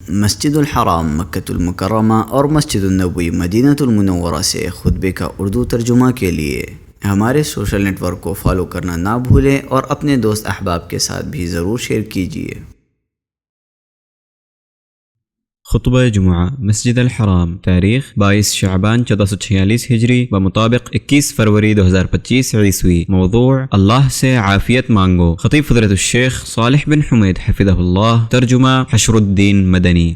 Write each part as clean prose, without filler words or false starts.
مسجد الحرام مکۃ المکرمہ اور مسجد النبوی مدینہ المنورہ سے خطبے کا اردو ترجمہ کے لیے ہمارے سوشل نیٹ ورک کو فالو کرنا نہ بھولیں اور اپنے دوست احباب کے ساتھ بھی ضرور شیئر کیجیے۔ خطبہ جمعہ مسجد الحرام، تاریخ 22 شعبان 1446 ہجری بمطابق 21 فروری 2025 عیسوی۔ موضوع اللہ سے عافیت مانگو۔ خطیب فضیلۃ الشیخ صالح بن حمید حفظہ اللہ، ترجمہ حشر الدین مدنی۔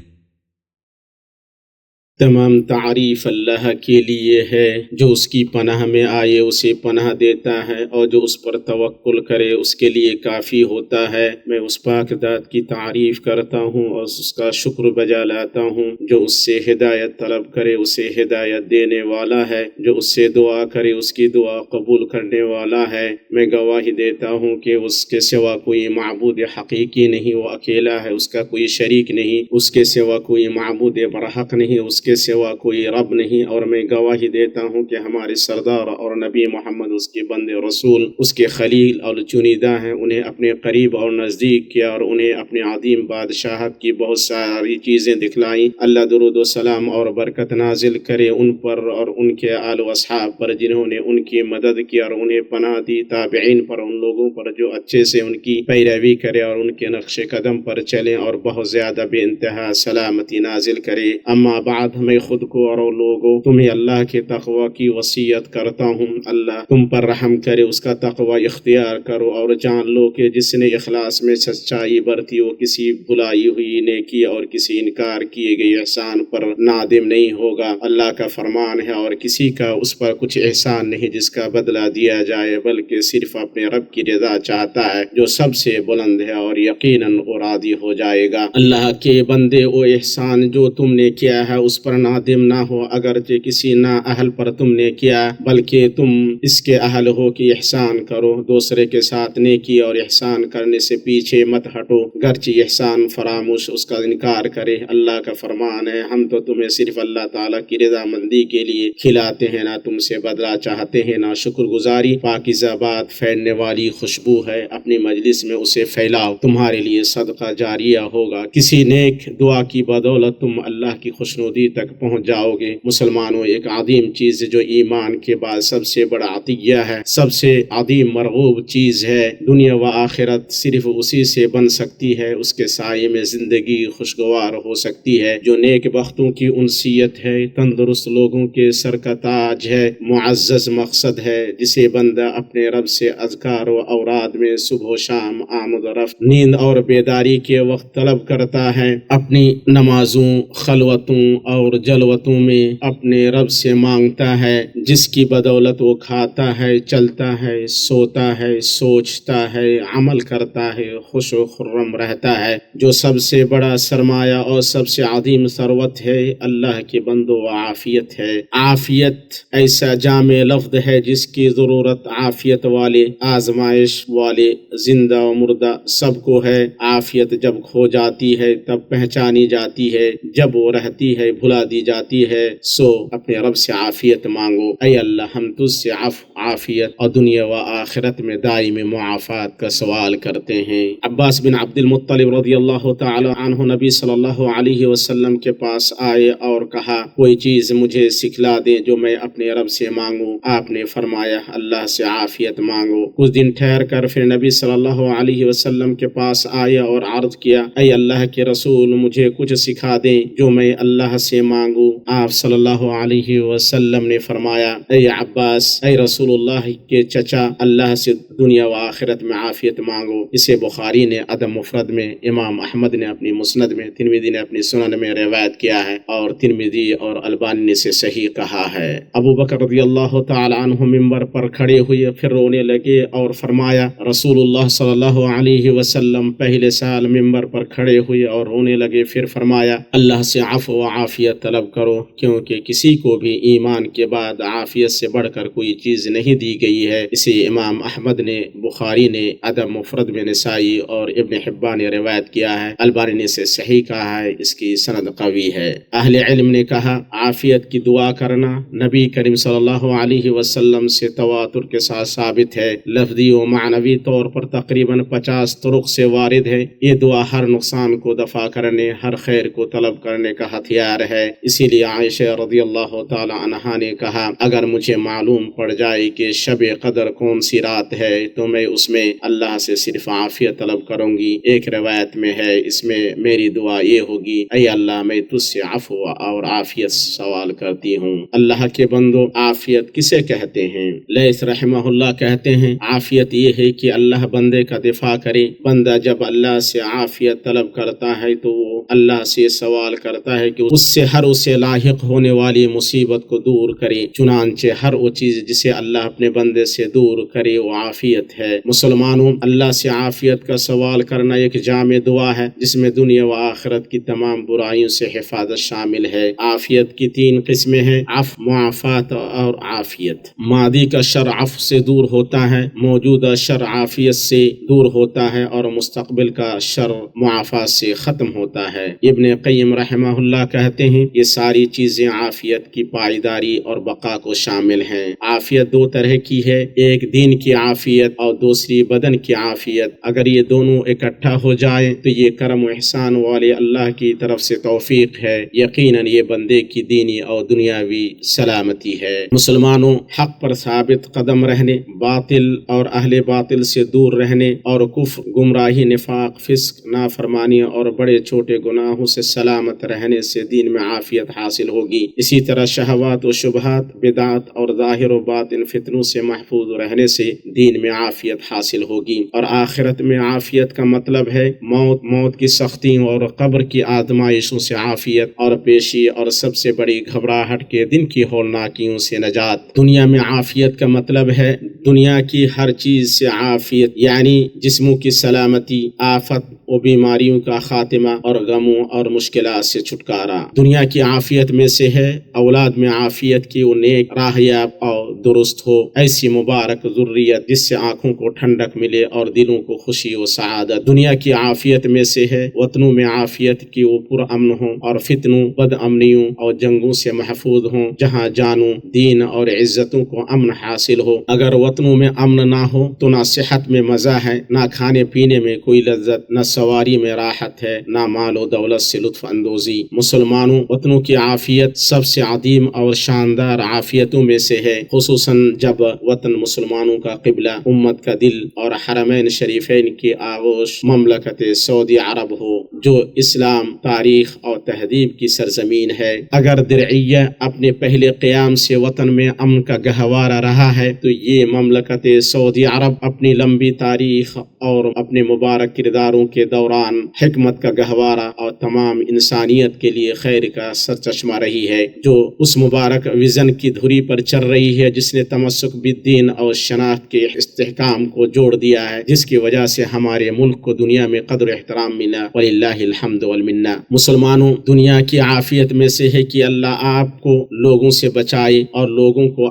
تمام تعریف اللہ کے لیے ہے جو اس کی پناہ میں آئے اسے پناہ دیتا ہے، اور جو اس پر توکل کرے اس کے لیے کافی ہوتا ہے۔ میں اس پاک ذات کی تعریف کرتا ہوں اور اس کا شکر بجا لاتا ہوں جو اس سے ہدایت طلب کرے اسے ہدایت دینے والا ہے، جو اس سے دعا کرے اس کی دعا قبول کرنے والا ہے۔ میں گواہی دیتا ہوں کہ اس کے سوا کوئی معبود حقیقی نہیں، وہ اکیلا ہے، اس کا کوئی شریک نہیں، اس کے سوا کوئی معبود برحق نہیں، اس کے سوا کوئی رب نہیں۔ اور میں گواہی دیتا ہوں کہ ہمارے سردار اور نبی محمد اس کے بندے رسول، اس کے خلیل اور چنیدہ ہیں۔ انہیں اپنے قریب اور نزدیک کیا اور انہیں اپنے عظیم بادشاہت کی بہت ساری چیزیں دکھلائیں۔ اللہ درود و سلام اور برکت نازل کرے ان پر اور ان کے آل و اصحاب پر جنہوں نے ان کی مدد کی اور انہیں پناہ دی، تابعین پر، ان لوگوں پر جو اچھے سے ان کی پیروی کرے اور ان کے نقش قدم پر چلیں، اور بہت زیادہ بے انتہا سلامتی نازل کرے۔ اما بعد، میں خود کو اور لوگوں تمہیں اللہ کے تقوی کی وصیت کرتا ہوں۔ اللہ تم پر رحم کرے، اس کا تقوی اختیار کرو اور جان لو کہ جس نے اخلاص میں سچائی برتی وہ کسی بھلائی ہوئی نیکی اور کسی انکار کیے گئے احسان پر نادم نہیں ہوگا۔ اللہ کا فرمان ہے اور کسی کا اس پر کچھ احسان نہیں جس کا بدلہ دیا جائے، بلکہ صرف اپنے رب کی رضا چاہتا ہے جو سب سے بلند ہے، اور یقیناً وہ راضی ہو جائے گا۔ اللہ کے بندے، وہ احسان جو تم نے کیا ہے اس پر نادم نہ ہو، اگرچہ کسی نا اہل پر تم نے کیا، بلکہ تم اس کے اہل ہو کہ احسان کرو۔ دوسرے کے ساتھ نیکی اور احسان کرنے سے پیچھے مت ہٹو، گرچہ احسان فراموش اس کا انکار کرے۔ اللہ کا فرمان ہے، ہم تو تمہیں صرف اللہ تعالیٰ کی رضا مندی کے لیے کھلاتے ہیں، نہ تم سے بدلہ چاہتے ہیں، نہ شکر گزاری۔ پاکیزہ بات پھیلنے والی خوشبو ہے، اپنی مجلس میں اسے پھیلاؤ، تمہارے لیے صدقہ جاریہ ہوگا۔ کسی نیک دعا کی بدولت تم اللہ کی خوشنودی تک پہنچ جاؤ گے۔ مسلمانوں، ایک عظیم چیز جو ایمان کے بعد سب سے بڑا عطیہ ہے، سب سے عظیم مرغوب چیز ہے، دنیا و آخرت صرف اسی سے بن سکتی ہے، اس کے سائے میں زندگی خوشگوار ہو سکتی ہے، جو نیک بختوں کی انسیت ہے، تندرست لوگوں کے سر کا تاج ہے، معزز مقصد ہے، جسے بندہ اپنے رب سے اذکار و اوراد میں صبح و شام آمد و رفت، نیند اور بیداری کے وقت طلب کرتا ہے، اپنی نمازوں، خلوتوں اور جلوتوں میں اپنے رب سے مانگتا ہے، جس کی بدولت وہ کھاتا ہے، چلتا ہے، سوتا ہے، سوچتا ہے، عمل کرتا ہے، خوش و خرم رہتا ہے، جو سب سے بڑا سرمایہ اور سب سے عظیم ثروت ہے اللہ کے بندو عافیت ہے۔ عافیت ایسا جامع لفظ ہے جس کی ضرورت عافیت والے، آزمائش والے، زندہ و مردہ سب کو ہے۔ عافیت جب کھو جاتی ہے تب پہچانی جاتی ہے، جب وہ رہتی ہے بھلا دی جاتی ہے۔ سو اپنے رب سے عافیت مانگو، اے اللہ ہم تجھ سے عافیت اور دنیا و آخرت میں دائمی معافات کا سوال کرتے ہیں۔ عباس بن عبد المطلب رضی اللہ تعالی عنہ نبی صلی اللہ علیہ وسلم کے پاس آئے اور کہا، کوئی چیز مجھے سکھلا دیں جو میں اپنے رب سے مانگوں۔ آپ نے فرمایا، اللہ سے عافیت مانگو۔ کچھ دن ٹھہر کر پھر نبی صلی اللہ علیہ وسلم کے پاس آئے اور عرض کیا، اے اللہ کے رسول، مجھے کچھ سکھا دیں جو میں اللہ سے مانگوں۔ آپ صلی اللہ علیہ وسلم نے فرمایا، اے عباس، اے رسول اللہ کے چچا، اللہ سے دنیا و آخرت میں عافیت مانگو۔ اسے بخاری نے ادب مفرد میں، امام احمد نے اپنی مسند میں، ترمذی نے اپنی سنن میں روایت کیا ہے، اور ترمذی اور البانی نے اسے صحیح کہا ہے۔ ابو بکر رضی اللہ تعالی عنہ منبر پر کھڑے ہوئے، پھر رونے لگے اور فرمایا، رسول اللہ صلی اللہ علیہ وسلم پہلے سال منبر پر کھڑے ہوئے اور رونے لگے، پھر فرمایا، اللہ سے عفو و عافیت طلب کرو، کیونکہ کسی کو بھی ایمان کے بعد عافیت سے بڑھ کر کوئی چیز نہیں دی گئی ہے۔ اسے امام احمد نے بخاری نے ادب مفرد میں، نسائی اور ابن حبان نے روایت کیا ہے، البانی نے اسے صحیح کہا ہے، اس کی سند قوی ہے۔ اہل علم نے کہا عافیت کی دعا کرنا نبی کریم صلی اللہ علیہ وسلم سے تواتر کے ساتھ ثابت ہے، لفظی و معنوی طور پر تقریباً 50 طرق سے وارد ہے۔ یہ دعا ہر نقصان کو دفع کرنے، ہر خیر کو طلب کرنے کا ہتھیار ہے۔ اسی لیے عائشہ رضی اللہ تعالی عنہا نے کہا اگر مجھے معلوم پڑ جائے کہ شب قدر کون سی رات ہے تو میں اس میں اللہ سے صرف عافیت طلب کروں گی۔ ایک روایت میں ہے اس میں میری دعا یہ ہوگی اے اللہ میں تجھ سے عفو اور عافیت سوال کرتی ہوں۔ اللہ کے بندو عافیت کسے کہتے ہیں؟ لیث رحمہ اللہ کہتے ہیں عافیت یہ ہے کہ اللہ بندے کا دفاع کرے۔ بندہ جب اللہ سے عافیت طلب کرتا ہے تو وہ اللہ سے سوال کرتا ہے کہ اس سے ہر اسے لاحق ہونے والی مصیبت کو دور کرے، چنانچہ ہر وہ چیز جسے اللہ اپنے بندے سے دور کرے وہ عافیت ہے۔ مسلمانوں، اللہ سے عافیت کا سوال کرنا ایک جامع دعا ہے جس میں دنیا و آخرت کی تمام برائیوں سے حفاظت شامل ہے۔ عافیت کی 3 قسمیں ہیں، عفو، معافات اور عافیت۔ ماضی کا شر عفو سے دور ہوتا ہے، موجودہ شر عافیت سے دور ہوتا ہے اور مستقبل کا شر معافات سے ختم ہوتا ہے۔ ابن قیم رحمہ اللہ کہتے ہیں یہ ساری چیزیں عافیت کی پائیداری اور بقا کو شامل ہیں۔ عافیت 2 طرح کی ہے، ایک دین کی عافیت اور دوسری بدن کی عافیت۔ اگر یہ دونوں اکٹھا ہو جائیں تو یہ کرم و احسان والے اللہ کی طرف سے توفیق ہے، یقیناً یہ بندے کی دینی اور دنیاوی سلامتی ہے۔ مسلمانوں، حق پر ثابت قدم رہنے، باطل اور اہل باطل سے دور رہنے اور کفر، گمراہی، نفاق، فسق، نافرمانی اور بڑے چھوٹے گناہوں سے سلامت رہنے سے دین میں عافیت حاصل ہوگی۔ اسی طرح شہوات و شبہات، بدعات اور ظاہر و باطن فتنوں سے محفوظ رہنے سے دین میں عافیت حاصل ہوگی۔ اور آخرت میں عافیت کا مطلب ہے موت کی سختیوں اور قبر کی آزمائشوں سے عافیت اور پیشی اور سب سے بڑی گھبراہٹ کے دن کی ہولناکیوں سے نجات۔ دنیا میں عافیت کا مطلب ہے دنیا کی ہر چیز سے عافیت، یعنی جسموں کی سلامتی، آفت و بیماریوں کا خاتمہ اور غموں اور مشکلات سے چھٹکارا۔ دنیا کی عافیت میں سے ہے اولاد میں عافیت کی وہ نیک، راہیاب اور درست ہو، ایسی مبارک ذریت جس سے آنکھوں کو ٹھنڈک ملے اور دلوں کو خوشی و سعادت۔ دنیا کی عافیت میں سے ہے وطنوں میں عافیت کی وہ پر امن ہوں اور فتنوں، بد امنیوں اور جنگوں سے محفوظ ہوں، جہاں جانوں، دین اور عزتوں کو امن حاصل ہو۔ اگر وطنوں میں امن نہ ہو تو نہ صحت میں مزہ ہے، نہ کھانے پینے میں کوئی لذت، نہ سواری میں راحت ہے، نہ مال و دولت سے لطف اندوزی۔ مسلمانوں، وطنوں کی عافیت سب سے عظیم اور شاندار عافیتوں میں سے ہے، خصوصاً جب وطن مسلمانوں کا قبلہ، امت کا دل اور حرمین شریفین کی آغوش مملکت سعودی عرب ہو، جو اسلام، تاریخ اور تہذیب کی سرزمین ہے۔ اگر درعیہ اپنے پہلے قیام سے وطن میں امن کا گہوارہ رہا ہے تو یہ مملکت سعودی عرب اپنی لمبی تاریخ اور اپنے مبارک کرداروں کے دوران حکمت کا گہوارہ اور تمام انسانیت کے لیے خیر کا سرچشمہ رہی ہے، جو اس مبارک ویژن کی دھری پر چل رہی ہے جس نے تمسک بالدین اور شناخت کے استحکام کو جوڑ دیا ہے، جس کی وجہ سے ہمارے ملک کو دنیا میں قدر و احترام ملا، وللہ الحمد والمنہ۔ مسلمانوں، دنیا کی عافیت میں سے ہے کہ اللہ آپ کو لوگوں سے بچائے اور لوگوں کو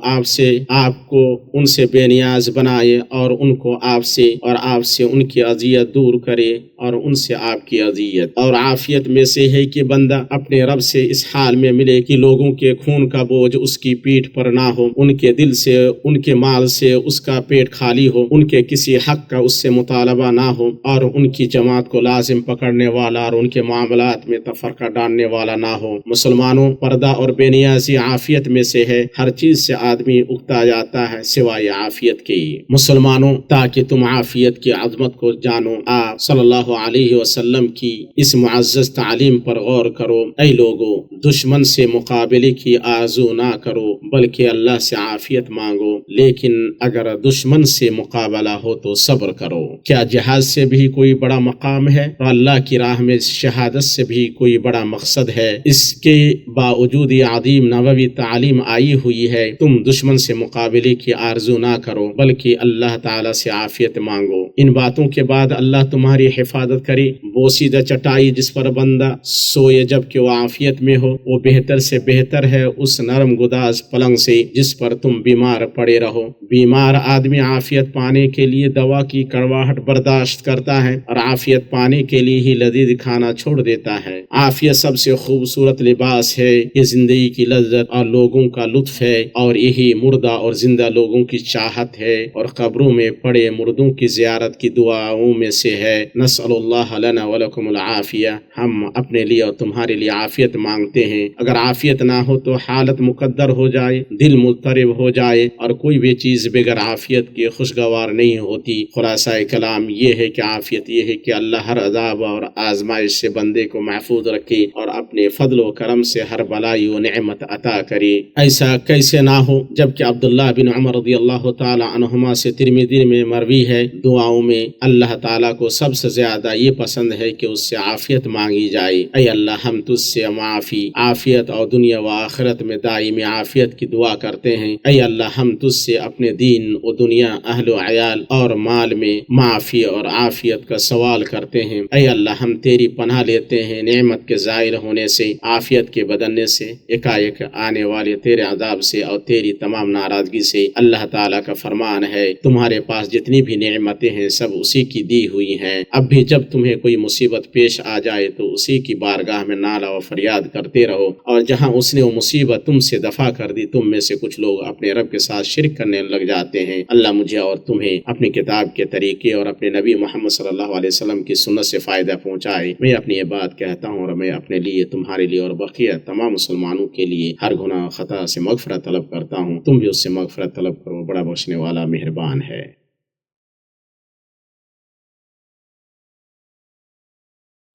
آپ کو ان سے بے نیاز بنائے اور ان کو آپ سے ان کی اذیت دور کرے اور ان سے آپ کی اذیت۔ اور عافیت میں سے ہے کہ بندہ اپنے رب سے اس حال میں ملے کہ لوگوں کے خون کا بوجھ اس کی پیٹھ پر نہ ہو، ان کے دل سے، ان کے مال سے اس کا پیٹ خالی ہو، ان کے کسی حق کا اس سے مطالبہ نہ ہو اور ان کی جماعت کو لازم پکڑنے والا اور ان کے معاملات میں تفرقہ ڈالنے والا نہ ہو۔ مسلمانوں، پردہ اور بے نیازی عافیت میں سے ہے، ہر چیز سے آدمی اکتا جاتا ہے سوائے عافیت کے۔ مسلمانوں، تاکہ تم عافیت کی عظمت کو جانو، آپ صلی اللہ علیہ وسلم کی اس معزز تعلیم پر غور کرو۔ اے لوگو، دشمن سے مقابلے کی آرزو نہ کرو بلکہ اللہ سے عافیت مانگو، لیکن اگر دشمن سے مقابلہ ہو تو صبر کرو۔ کیا جہاد سے بھی کوئی بڑا مقام ہے؟ تو اللہ کی راہ اللہ میں شہادت سے بھی کوئی بڑا مقصد ہے، اس کے باوجود یہ عظیم نبوی تعلیم آئی ہوئی ہے، تم دشمن سے مقابلے کی آرزو نہ کرو بلکہ اللہ تعالیٰ سے عافیت مانگو۔ ان باتوں کے بعد اللہ تمہاری حفاظت کرے۔ بوسیدہ چٹائی جس پر بندہ سوئے جب کہ وہ عافیت میں ہو، وہ بہتر سے بہتر ہے اس نرم گداز پلنگ سے جس پر تم بیمار پڑے رہو۔ بیمار آدمی عافیت پانے کے لیے دوا کی کڑواہٹ برداشت کرتا ہے اور عافیت پانے کے لیے ہی لذیذ کھانا چھوڑ دیتا ہے۔ عافیت سب سے خوبصورت لباس ہے، یہ زندگی کی لذت اور لوگوں کا لطف ہے، اور یہی مردہ اور زندہ لوگوں کی چاہت ہے اور قبروں میں پڑے مردوں کی زیارت کی دعاؤں میں سے ہے۔ نسأل اللہ لنا ولکم العافیہ، ہم اپنے لیے اور تمہارے لیے عافیت مانگتے ہیں۔ اگر عافیت نہ ہو تو حالت مقدر ہو جائے، دل مضطرب ہو جائے، اور کوئی بھی چیز بغیر عافیت کے خوشگوار نہیں ہوتی۔ خلاصہ کلام یہ ہے کہ عافیت یہ ہے کہ اللہ ہر عذاب اور آزمائش سے بندے کو محفوظ رکھے اور اپنے فضل و کرم سے ہر بلائی و نعمت عطا کرے۔ ایسا کیسے نہ ہو جبکہ عبداللہ بن عمر رضی اللہ تعالی عنہما سے ترمذی میں مروی ہے، دعاؤں میں اللہ تعالیٰ کو سب سے زیادہ یہ پسند ہے کہ اس سے عافیت مانگی جائے۔ اے اللہ، ہم تجھ سے معافی، عافیت اور دنیا و آخرت میں دائمی عافیت کی دعا کرتے ہیں۔ اے اللہ، ہم تجھ سے اپنے دین و دنیا، اہل و عیال اور مال میں معافی اور عافیت کا سوال کرتے ہیں۔ اے اللہ، ہم تیری پناہ لیتے ہیں نعمت کے ظاہر ہونے سے، عافیت کے بدلنے سے، ایک آنے والے تیرے عذاب سے اور تیری تمام ناراضگی سے۔ اللہ تعالیٰ کا فرمان ہے، تمہارے پاس جتنی بھی نعمتیں ہیں سب اسی کی دی ہوئی ہیں۔ اب بھی جب تمہیں کوئی مصیبت پیش آ جائے تو اسی کی بارگاہ میں نالہ و فریاد کرتے رہو، اور جہاں اس نے وہ مصیبت تم سے دفع کر دی، تم میں سے کچھ لوگ اپنے رب کے ساتھ شرک کرنے لگ جاتے ہیں۔ اللہ مجھے اور تمہیں اپنی کتاب کے طریقے اور اپنے نبی محمد صلی اللہ علیہ وسلم کی سنت سے فائدہ پہنچائے۔ میں اپنی یہ بات کہتا ہوں اور میں اپنے لیے، تمہارے لیے اور بقیہ تمام مسلمانوں کے لیے ہر گناہ و خطا سے مغفرت طلب کرتا ہوں۔ تم بھی اس سے مغفرت طلب کرو، بڑا بخشنے والا مہربان ہے۔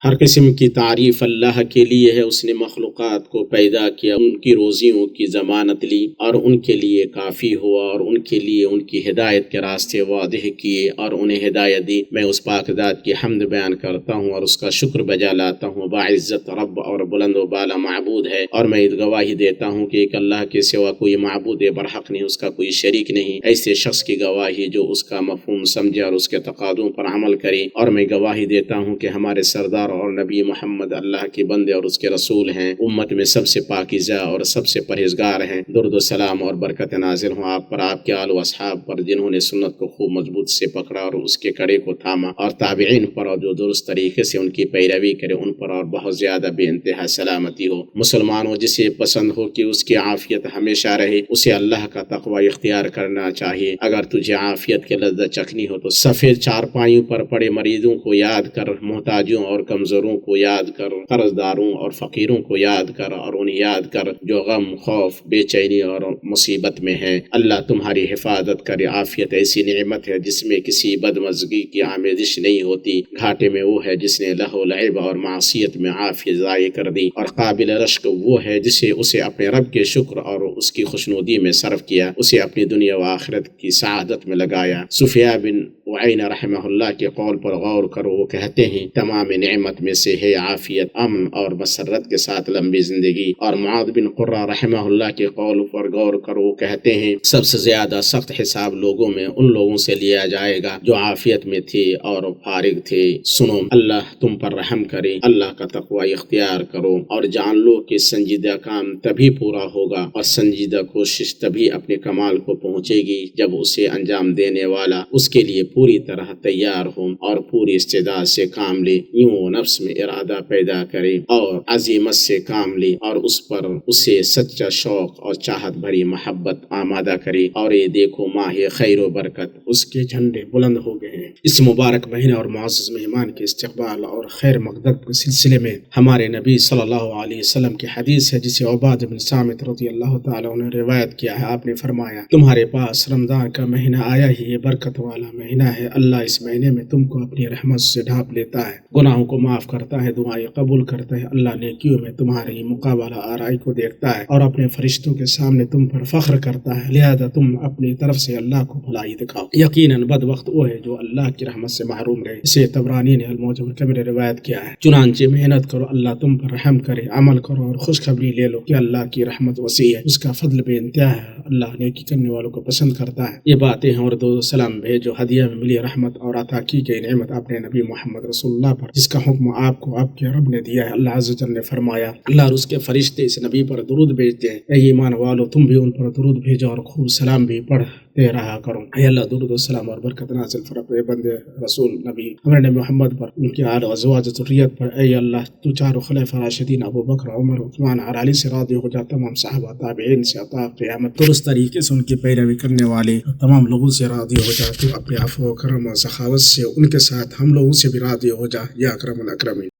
ہر قسم کی تعریف اللہ کے لیے ہے، اس نے مخلوقات کو پیدا کیا، ان کی روزیوں کی ضمانت لی اور ان کے لیے کافی ہوا اور ان کے لیے ان کی ہدایت کے راستے واضح کیے اور انہیں ہدایت دی۔ میں اس پاک ذات کی حمد بیان کرتا ہوں اور اس کا شکر بجا لاتا ہوں، باعزت رب اور بلند و بالا معبود ہے، اور میں گواہی دیتا ہوں کہ ایک اللہ کے سوا کوئی معبود برحق نہیں، اس کا کوئی شریک نہیں۔ ایسے شخص کی گواہی جو اس کا مفہوم سمجھے اور اس کے تقاضوں پر عمل کرے، اور میں گواہی دیتا ہوں کہ ہمارے سردار اور نبی محمد اللہ کے بندے اور اس کے رسول ہیں، امت میں سب سے پاکیزہ اور سب سے پرہیزگار ہیں۔ درود و سلام اور برکت نازل ہوں آپ پر، آپ کے آل و اصحاب پر جنہوں نے سنت کو خوب مضبوط سے پکڑا اور اس کے کڑے کو تھاما، اور تابعین پر اور جو درست طریقے سے ان کی پیروی کرے ان پر اور بہت زیادہ بے انتہا سلامتی ہو۔ مسلمانوں، جسے پسند ہو کہ اس کی عافیت ہمیشہ رہے، اسے اللہ کا تقوی اختیار کرنا چاہیے۔ اگر تجھے عافیت کی لذت چکھنی ہو تو سفید چارپائیوں پر پڑے مریضوں کو یاد کر، محتاجوں اور کمزوروں کو یاد کر، قرض داروں اور فقیروں کو یاد کر، اور انہیں یاد کر جو غم، خوف، بے چینی اور مصیبت میں ہیں۔ اللہ تمہاری حفاظت کرے۔ عافیت ایسی نعمت ہے جس میں کسی بدمزگی کی آمیزش نہیں ہوتی۔ گھاٹے میں وہ ہے جس نے لہو لعب اور معصیت میں عافیت ضائع کر دی، اور قابل رشک وہ ہے جسے اسے اپنے رب کے شکر اور اس کی خوشنودی میں صرف کیا، اسے اپنی دنیا و آخرت کی سعادت میں لگایا۔ سفیان بن عیینہ رحمہ اللہ کے قول پر غور کرو، وہ کہتے ہیں تمام نعمت میں سے ہے عافیت، امن اور مسرت کے ساتھ لمبی زندگی۔ اور معاذ بن قرہ رحمہ اللہ کے قول پر غور کرو، وہ کہتے ہیں سب سے زیادہ سخت حساب لوگوں میں ان لوگوں سے لیا جائے گا جو عافیت میں تھے اور فارغ تھے۔ سنو، اللہ تم پر رحم کرے، اللہ کا تقوی اختیار کرو اور جان لو کہ سنجیدہ کام تبھی پورا ہوگا اور سنجیدہ کوشش تبھی اپنے کمال کو پہنچے گی جب اسے انجام دینے والا اس کے لیے پوری طرح تیار ہو اور پوری استعداد سے کام لے۔ یوں نفس میں ارادہ پیدا کرے اور عزیمت سے کام لے اور اس پر اسے سچا شوق اور چاہت بھری محبت آمادہ کرے۔ اور یہ دیکھو ماہ خیر و برکت، اس کے جھنڈے بلند ہو گئے ہیں۔ اس مبارک مہینے اور معزز مہمان کے استقبال اور خیر مقدم کے سلسلے میں ہمارے نبی صلی اللہ علیہ وسلم کی حدیث ہے جسے عباد بن صامت رضی اللہ تعالیٰ نے روایت کیا ہے۔ آپ نے فرمایا، تمہارے پاس رمضان کا مہینہ آیا ہی، یہ برکت والا مہینہ مہینہ ہے، اللہ اس مہینے میں تم کو اپنی رحمت سے ڈھانپ لیتا ہے، گناہوں کو معاف کرتا ہے، دعائیں قبول کرتا ہے، اللہ نیکیوں میں تمہاری مقابلہ آرائی کو دیکھتا ہے اور اپنے فرشتوں کے سامنے تم پر فخر کرتا ہے، لہذا تم اپنی طرف سے اللہ کو بھلائی دکھاؤ۔ یقیناً بد وقت وہ ہے جو اللہ کی رحمت سے محروم رہے، اسے طبرانی نے المعجم الکبیر روایت کیا ہے۔ چنانچہ محنت کرو، اللہ تم پر رحم کرے، عمل کرو اور خوشخبری لے لو کہ اللہ کی رحمت وسیع ہے، اس کا فضل بے انتہا ہے، اللہ نیکی کرنے والوں کو پسند کرتا ہے۔ یہ باتیں ہیں اور درود و سلام بھیجو، ہدیہ میں ملی رحمت اور عطا کی گئی نعمت اپنے نبی محمد رسول اللہ پر، جس کا حکم آپ کو آپ کے رب نے دیا ہے۔ اللہ عز و جل نے فرمایا، اللہ اور اس کے فرشتے اس نبی پر درود بھیجتے ہیں، اے ایمان والو تم بھی ان پر درود بھیجو اور خوب سلام بھی پڑھتے رہا کرو۔ اے اللہ درود و سلام اور برکت نازل فرما اپنے بندے رسول نبی ہمارے نبی محمد پر، ان کے آل و ازواج ذریت پر۔ اے اللہ تو چاروں خلفاء راشدین ابو بکر عمر عثمان اور علی سے راضی ہو جا، تمام صحابہ تابعین سے عطا قیامت درست طریقے سے ان کی پیروی کرنے والے تمام لوگوں سے راضی ہو جا، تو اپنے عفو و کرم اور سخاوت سے ان کے ساتھ ہم لوگوں سے بھی راضی ہو جا، یا اکرم الاکرمین۔